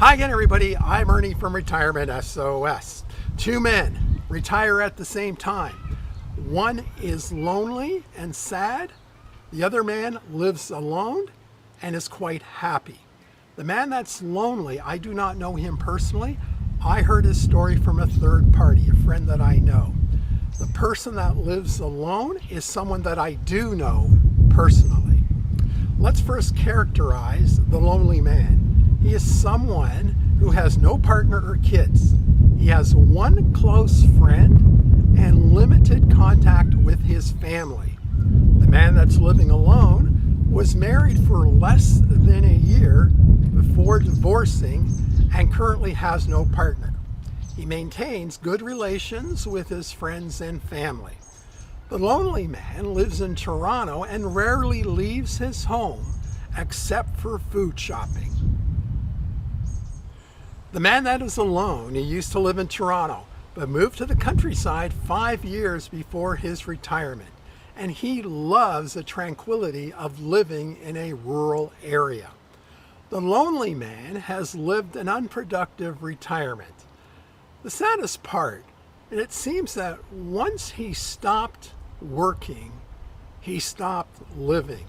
Hi again, everybody. I'm Ernie from Retirement SOS. Two men retire at the same time. One is lonely and sad. The other man lives alone and is quite happy. The man that's lonely, I do not know him personally. I heard his story from a third party, a friend that I know. The person that lives alone is someone that I do know personally. Let's first characterize the lonely man. He is someone who has no partner or kids. He has one close friend and limited contact with his family. The man that's living alone was married for less than a year before divorcing and currently has no partner. He maintains good relations with his friends and family. The lonely man lives in Toronto and rarely leaves his home except for food shopping. The man that is alone, he used to live in Toronto, but moved to the countryside 5 years before his retirement. And he loves the tranquility of living in a rural area. The lonely man has lived an unproductive retirement. The saddest part, and it seems that once he stopped working, he stopped living.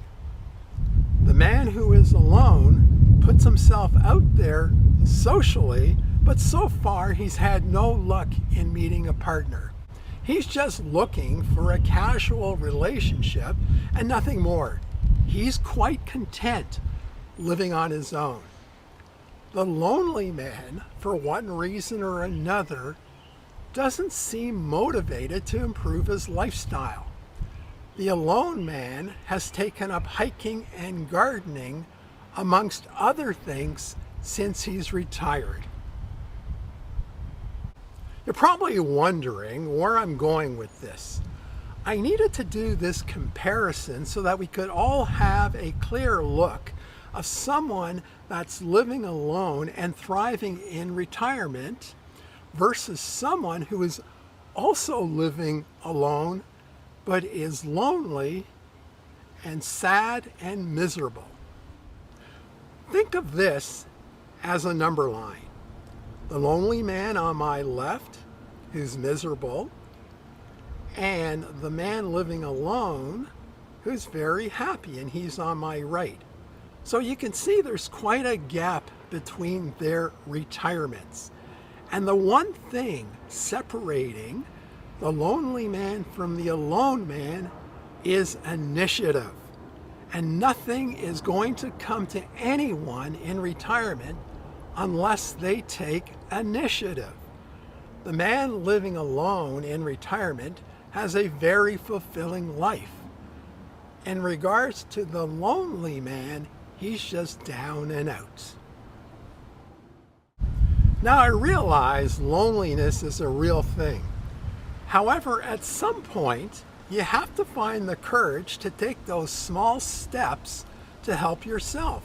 The man who is alone puts himself out there socially, but so far he's had no luck in meeting a partner. He's just looking for a casual relationship and nothing more. He's quite content living on his own. The lonely man, for one reason or another, doesn't seem motivated to improve his lifestyle. The alone man has taken up hiking and gardening, amongst other things, since he's retired. You're probably wondering where I'm going with this. I needed to do this comparison so that we could all have a clear look of someone that's living alone and thriving in retirement versus someone who is also living alone but is lonely and sad and miserable. Think of this as a number line. The lonely man on my left, who's miserable, and the man living alone, who's very happy, and he's on my right. So you can see there's quite a gap between their retirements. And the one thing separating the lonely man from the alone man is initiative. And nothing is going to come to anyone in retirement unless they take initiative. The man living alone in retirement has a very fulfilling life. In regards to the lonely man, he's just down and out. Now I realize loneliness is a real thing. However, at some point, you have to find the courage to take those small steps to help yourself.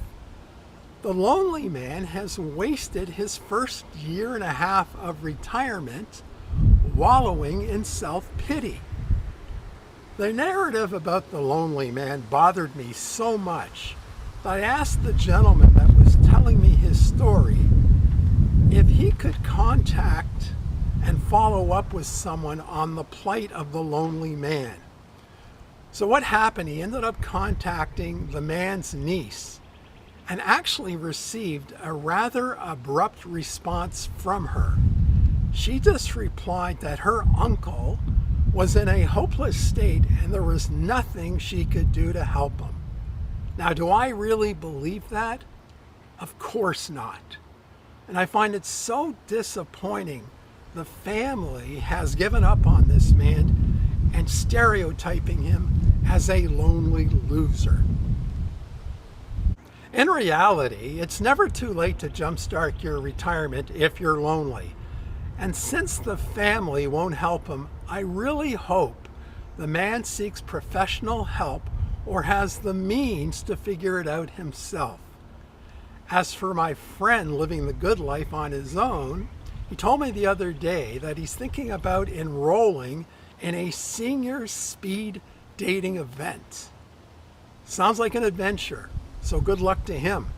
The lonely man has wasted his first year and a half of retirement wallowing in self-pity. The narrative about the lonely man bothered me so much that I asked the gentleman that was telling me his story if he could contact and follow up with someone on the plight of the lonely man. So what happened, he ended up contacting the man's niece and actually received a rather abrupt response from her. She just replied that her uncle was in a hopeless state and there was nothing she could do to help him. Now, do I really believe that? Of course not. And I find it so disappointing the family has given up on this man and stereotyping him as a lonely loser. In reality, it's never too late to jumpstart your retirement if you're lonely. And since the family won't help him, I really hope the man seeks professional help or has the means to figure it out himself. As for my friend living the good life on his own, he told me the other day that he's thinking about enrolling in a senior speed dating event. Sounds like an adventure, so good luck to him.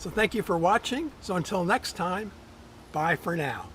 So thank you for watching. So until next time, bye for now.